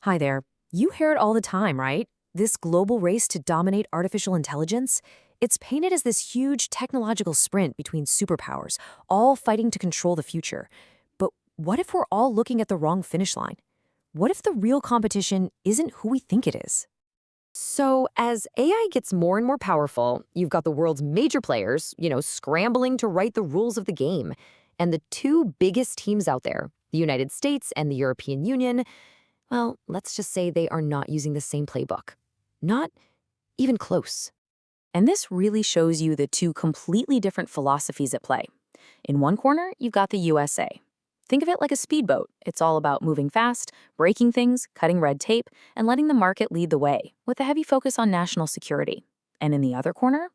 Hi there. You hear it all the time, right? This global race to dominate artificial intelligence? It's painted as this huge technological sprint between superpowers, all fighting to control the future. But what if we're all looking at the wrong finish line? What if the real competition isn't who we think it is? So, as AI gets more and more powerful, you've got the world's major players, scrambling to write the rules of the game. And the two biggest teams out there, the United States and the European Union, well, let's just say they are not using the same playbook. Not even close. And this really shows you the two completely different philosophies at play. In one corner, you've got the USA. Think of it like a speedboat. It's all about moving fast, breaking things, cutting red tape, and letting the market lead the way, with a heavy focus on national security. And in the other corner,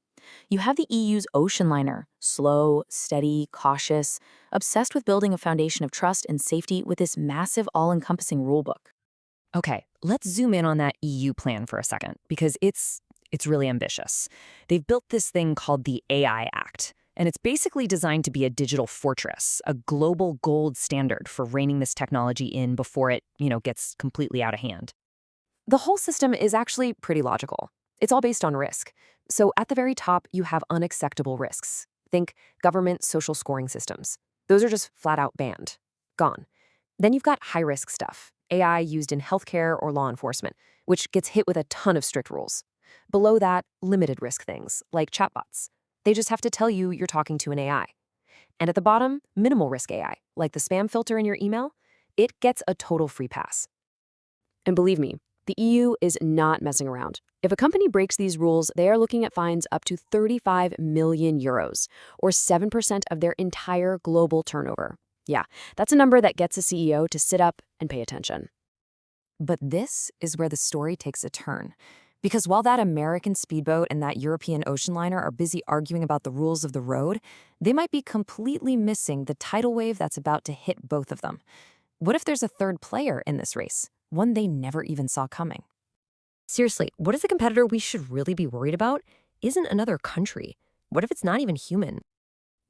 you have the EU's ocean liner, slow, steady, cautious, obsessed with building a foundation of trust and safety with this massive all-encompassing rulebook. Okay, let's zoom in on that EU plan for a second, because it's really ambitious. They've built this thing called the AI Act, and it's basically designed to be a digital fortress, a global gold standard for reining this technology in before it, gets completely out of hand. The whole system is actually pretty logical. It's all based on risk. So, at the very top, you have unacceptable risks. Think government social scoring systems. Those are just flat out banned. Gone. Then you've got high risk stuff, AI used in healthcare or law enforcement, which gets hit with a ton of strict rules. Below that, limited risk things, like chatbots. They just have to tell you you're talking to an AI. And at the bottom, minimal risk AI, like the spam filter in your email, it gets a total free pass. And believe me, the EU is not messing around. If a company breaks these rules, they are looking at fines up to 35 million euros, or 7% of their entire global turnover. Yeah, that's a number that gets a CEO to sit up and pay attention. But this is where the story takes a turn. Because while that American speedboat and that European ocean liner are busy arguing about the rules of the road, they might be completely missing the tidal wave that's about to hit both of them. What if there's a third player in this race, one they never even saw coming? Seriously, what is a competitor we should really be worried about? Isn't another country. What if it's not even human?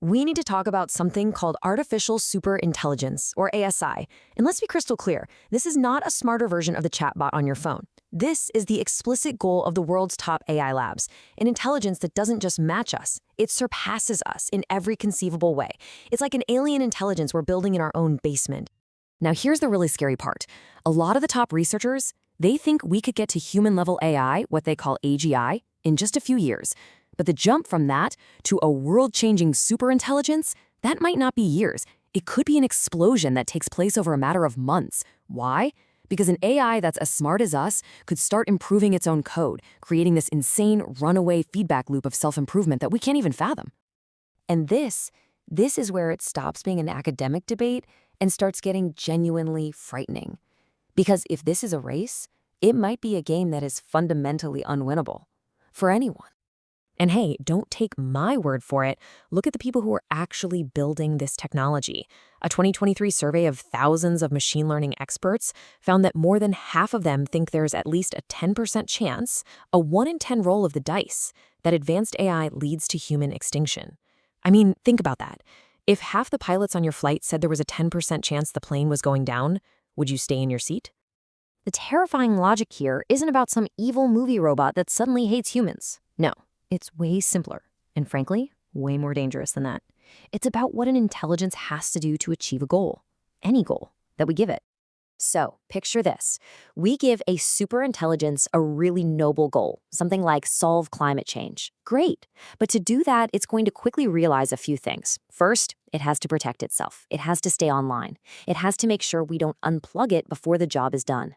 We need to talk about something called artificial superintelligence, or ASI. And let's be crystal clear, this is not a smarter version of the chatbot on your phone. This is the explicit goal of the world's top AI labs, an intelligence that doesn't just match us, it surpasses us in every conceivable way. It's like an alien intelligence we're building in our own basement. Now here's the really scary part. A lot of the top researchers, they think we could get to human-level AI, what they call AGI, in just a few years. But the jump from that to a world-changing superintelligence, that might not be years. It could be an explosion that takes place over a matter of months. Why? Because an AI that's as smart as us could start improving its own code, creating this insane runaway feedback loop of self-improvement that we can't even fathom. And this is where it stops being an academic debate and starts getting genuinely frightening. Because if this is a race, it might be a game that is fundamentally unwinnable for anyone. And hey, don't take my word for it. Look at the people who are actually building this technology. A 2023 survey of thousands of machine learning experts found that more than half of them think there's at least a 10% chance, a 1 in 10 roll of the dice, that advanced AI leads to human extinction. I mean, think about that. If half the pilots on your flight said there was a 10% chance the plane was going down, would you stay in your seat? The terrifying logic here isn't about some evil movie robot that suddenly hates humans. No. It's way simpler, and frankly, way more dangerous than that. It's about what an intelligence has to do to achieve a goal, any goal that we give it. So, picture this. We give a superintelligence a really noble goal, something like solve climate change. Great. But to do that, it's going to quickly realize a few things. First, it has to protect itself. It has to stay online. It has to make sure we don't unplug it before the job is done.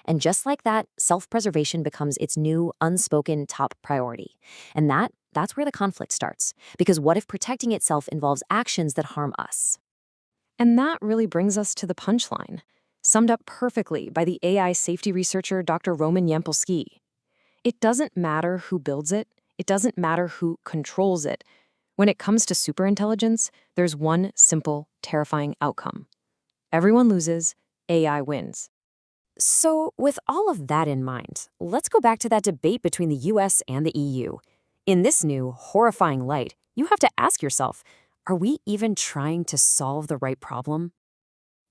And just like that, self-preservation becomes its new, unspoken top priority. And that's where the conflict starts. Because what if protecting itself involves actions that harm us? And that really brings us to the punchline, summed up perfectly by the AI safety researcher Dr. Roman Yampolsky. It doesn't matter who builds it. It doesn't matter who controls it. When it comes to superintelligence, there's one simple, terrifying outcome. Everyone loses, AI wins. So, with all of that in mind, let's go back to that debate between the US and the EU. In this new, horrifying light, you have to ask yourself, are we even trying to solve the right problem?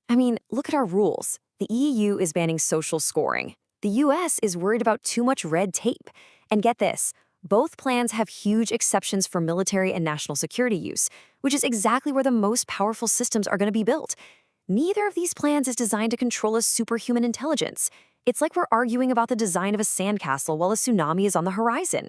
I mean, look at our rules. The EU is banning social scoring. The US is worried about too much red tape. And get this, both plans have huge exceptions for military and national security use, which is exactly where the most powerful systems are going to be built. Neither of these plans is designed to control a superhuman intelligence. It's like we're arguing about the design of a sandcastle while a tsunami is on the horizon.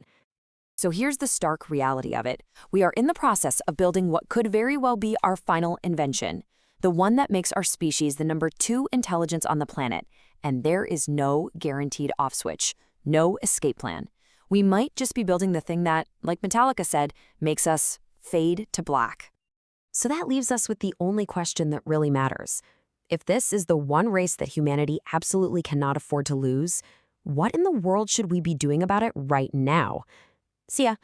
So here's the stark reality of it. We are in the process of building what could very well be our final invention, the one that makes our species the number 2 intelligence on the planet. And there is no guaranteed off switch, no escape plan. We might just be building the thing that, like Metallica said, makes us fade to black. So that leaves us with the only question that really matters. If this is the one race that humanity absolutely cannot afford to lose, what in the world should we be doing about it right now? See ya.